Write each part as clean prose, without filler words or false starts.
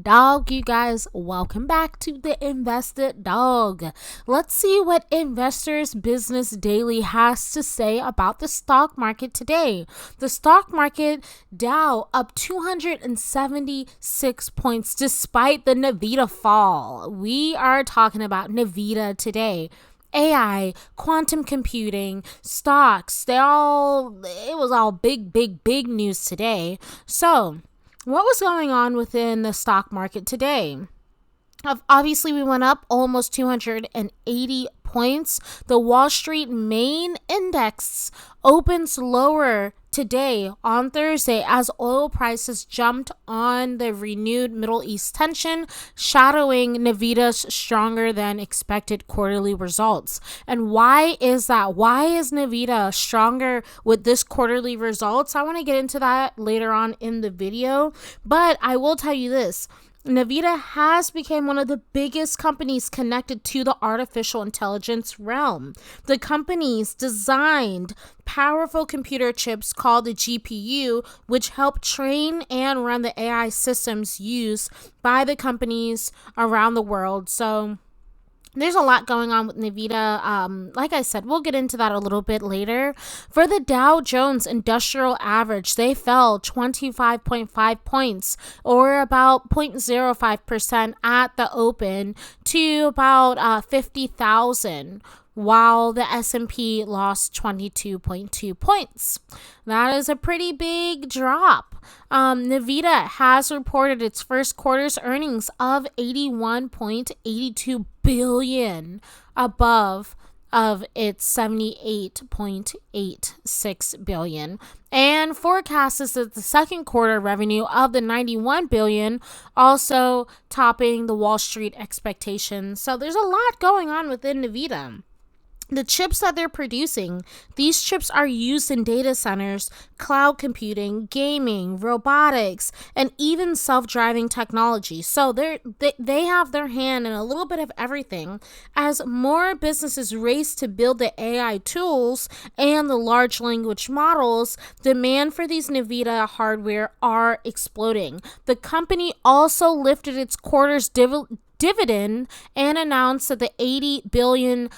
Dog, you guys, welcome back to the Invested Dawg. Let's see what Investors Business Daily has to say about the stock market today. The stock market, Dow up 276 points despite the Nvidia fall. We are talking about Nvidia today. AI, quantum computing, stocks, it was all big news today. So, what was going on within the stock market today? Obviously, we went up almost 280 points. The Wall Street main index opens lower today on Thursday as oil prices jumped on the renewed Middle East tension, shadowing Nvidia's stronger than expected quarterly results. And why is that? Why is Nvidia stronger with this quarterly results? I want to get into that later on in the video, but I will tell you this. Nvidia has become one of the biggest companies connected to the artificial intelligence realm. The company's designed powerful computer chips called the GPU, which help train and run the AI systems used by the companies around the world. So there's a lot going on with Nvidia. Like I said, we'll get into that a little bit later. For the Dow Jones Industrial Average, they fell 25.5 points, or about 0.05% at the open, to about 50,000. While the S&P lost 22.2 points. That is a pretty big drop. Nvidia has reported its first quarter's earnings of $81.82 billion, above of its $78.86 billion, and forecasts that the second quarter revenue of the $91 billion, also topping the Wall Street expectations. So there's a lot going on within Nvidia. The chips that they're producing, these chips are used in data centers, cloud computing, gaming, robotics, and even self-driving technology. So they have their hand in a little bit of everything. As more businesses race to build the AI tools and the large language models, demand for these Nvidia hardware are exploding. The company also lifted its quarter's dividend and announced that the $80 billion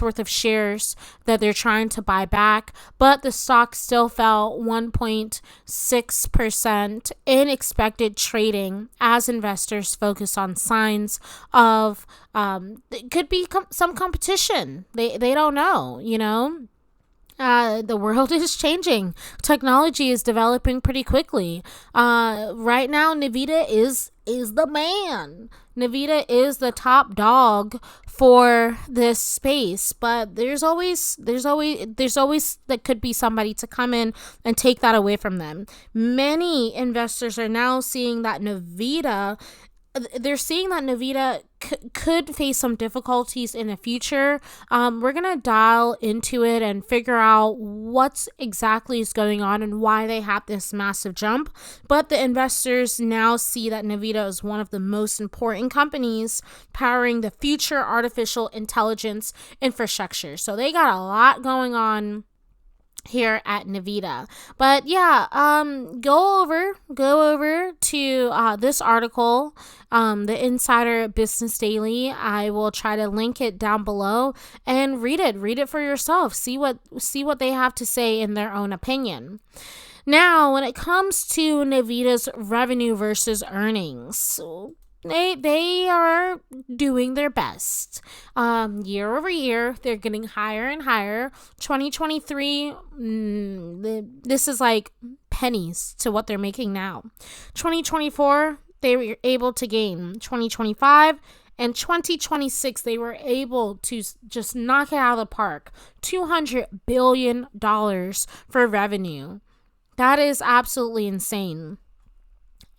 worth of shares that they're trying to buy back, but the stock still fell 1.6% in expected trading as investors focus on signs of it could be some competition. They don't know, the world is changing. Technology is developing pretty quickly. Right now, Nvidia is the man. Nvidia is the top dog for this space, but there's always that could be somebody to come in and take that away from them. Many investors are now seeing that Nvidia could face some difficulties in the future. We're going to dial into it and figure out what exactly is going on and why they have this massive jump. But the investors now see that Nvidia is one of the most important companies powering the future artificial intelligence infrastructure. So they got a lot going on here at Nvidia. But yeah, go over to this article, the Insider Business Daily. I will try to link it down below and read it for yourself. See what they have to say in their own opinion. Now, when it comes to Nvidia's revenue versus earnings, they are doing their best. Year over year, they're getting higher and higher. 2023, this is like pennies to what they're making now. 2024, they were able to gain. 2025 and 2026, they were able to just knock it out of the park. $200 billion for revenue. That is absolutely insane.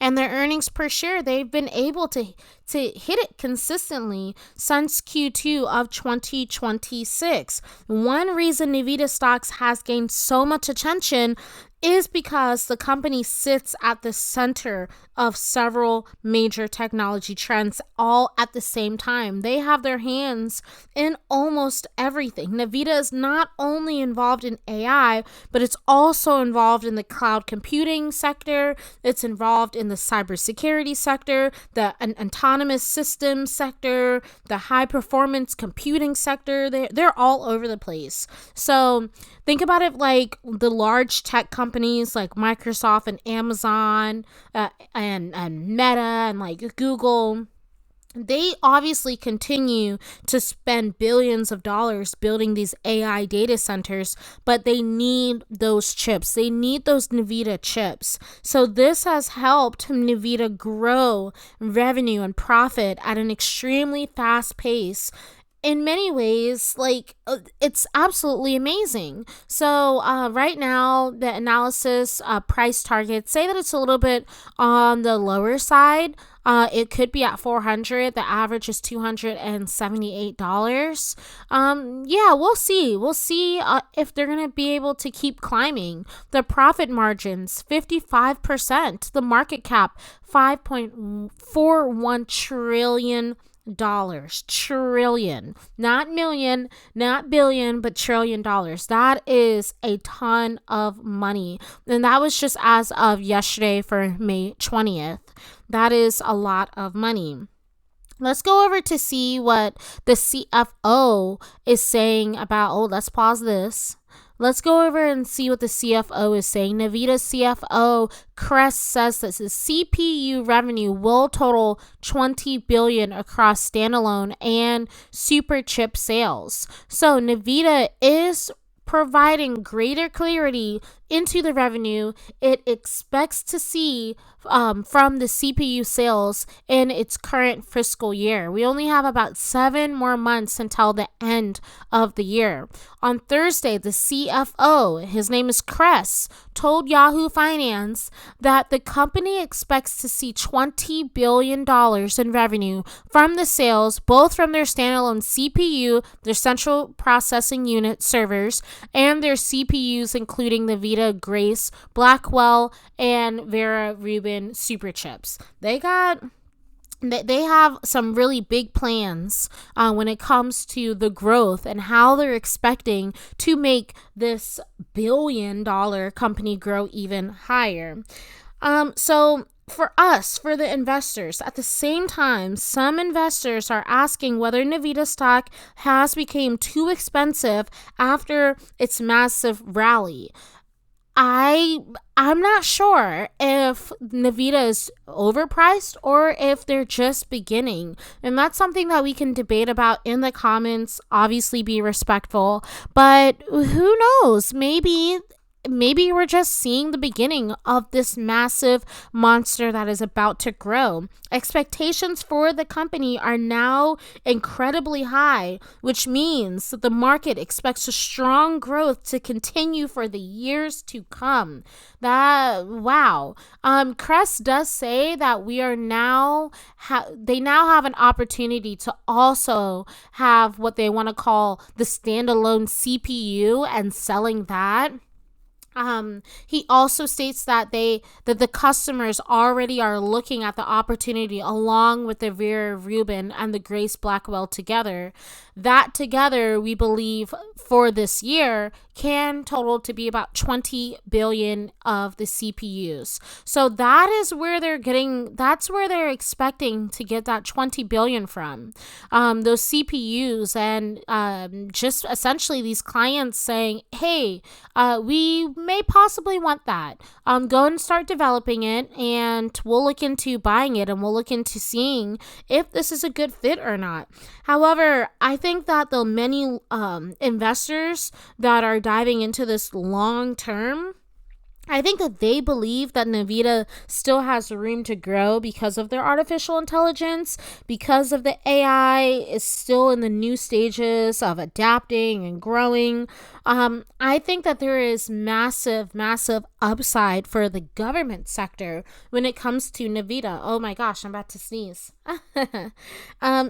And their earnings per share, they've been able to to hit it consistently since Q2 of 2026. One reason Nvidia stocks has gained so much attention is because the company sits at the center of several major technology trends all at the same time. They have their hands in almost everything. Nvidia is not only involved in AI, but it's also involved in the cloud computing sector. It's involved in the cybersecurity sector, the autonomous systems sector, the high performance computing sector. They're all over the place. So think about it like the large tech companies like Microsoft and Amazon and Meta and like Google. They obviously continue to spend billions of dollars building these AI data centers, but they need those chips. They need those Nvidia chips. So this has helped Nvidia grow revenue and profit at an extremely fast pace. In many ways, like it's absolutely amazing. So right now, the analysis price targets say that it's a little bit on the lower side. It could be at 400. The average is $278. Yeah, we'll see. We'll see if they're gonna be able to keep climbing. The profit margins 55%. The market cap $5.41 trillion. Trillion, not million, not billion, but $1 trillion. That is a ton of money, and that was just as of yesterday for May 20th. That is a lot of money. Let's go over to see what the CFO is saying about, let's pause this. Let's go over and see what the CFO is saying. Nvidia's CFO, Crest, says that the CPU revenue will total $20 billion across standalone and super chip sales. So Nvidia is providing greater clarity into the revenue it expects to see from the CPU sales in its current fiscal year. We only have about 7 more months until the end of the year. On Thursday, the CFO, his name is Kress, told Yahoo Finance that the company expects to see $20 billion in revenue from the sales, both from their standalone CPU, their central processing unit servers, and their CPUs, including the Vita, Grace, Blackwell, and Vera Rubin super chips. They have some really big plans when it comes to the growth and how they're expecting to make this billion-dollar company grow even higher. So for us, for the investors, at the same time, some investors are asking whether Nvidia stock has become too expensive after its massive rally. I'm not sure if Nvidia is overpriced or if they're just beginning. And that's something that we can debate about in the comments. Obviously, be respectful. But who knows? Maybe we're just seeing the beginning of this massive monster that is about to grow. Expectations for the company are now incredibly high, which means that the market expects a strong growth to continue for the years to come. Wow. Crest does say that we are now, they now have an opportunity to also have what they want to call the standalone CPU and selling that. He also states that the customers already are looking at the opportunity along with the Vera Rubin and the Grace Blackwell together. That together, we believe for this year can total to be about 20 billion of the CPUs. So that is where that's where they're expecting to get that 20 billion from. Those CPUs and just essentially these clients saying, hey, we may possibly want that. Go and start developing it, and we'll look into buying it, and we'll look into seeing if this is a good fit or not. However, I think that the many investors that are diving into this long term, I think that they believe that Nvidia still has room to grow because of their artificial intelligence, because of the AI is still in the new stages of adapting and growing. I think that there is massive, massive upside for the government sector when it comes to Nvidia. Oh my gosh, I'm about to sneeze.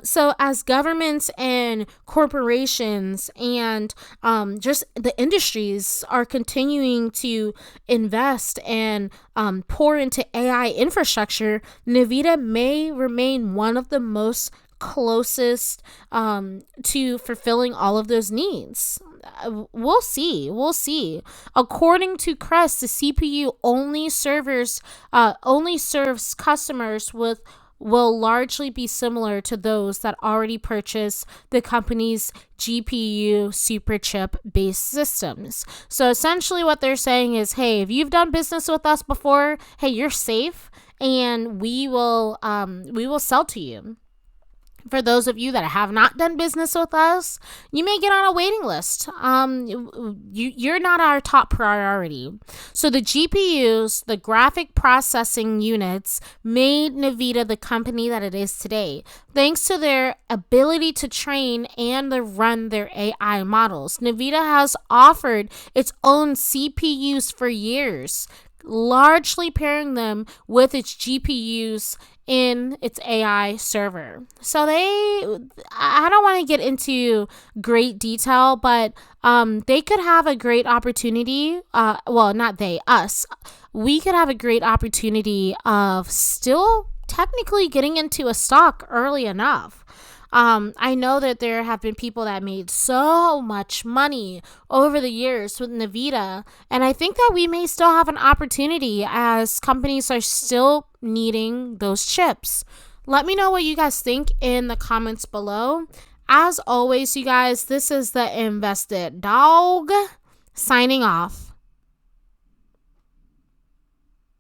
So as governments and corporations and just the industries are continuing to invest and pour into AI infrastructure, Nvidia may remain one of the most closest to fulfilling all of those needs. We'll see. We'll see. According to Crest, the CPU only serves customers with will largely be similar to those that already purchase the company's GPU superchip based systems. So essentially what they're saying is, hey, if you've done business with us before, hey, you're safe and we will sell to you. For those of you that have not done business with us, you may get on a waiting list. You're not our top priority. So the GPUs, the graphic processing units, made Nvidia the company that it is today, thanks to their ability to train and to run their AI models. Nvidia has offered its own CPUs for years, largely pairing them with its GPUs in its AI server. So I don't want to get into great detail, but they could have a great opportunity. Well, not they, us. We could have a great opportunity of still technically getting into a stock early enough. I know that there have been people that made so much money over the years with Nvidia, and I think that we may still have an opportunity as companies are still needing those chips. Let me know what you guys think in the comments below. As always, you guys, this is the Invested Dawg signing off.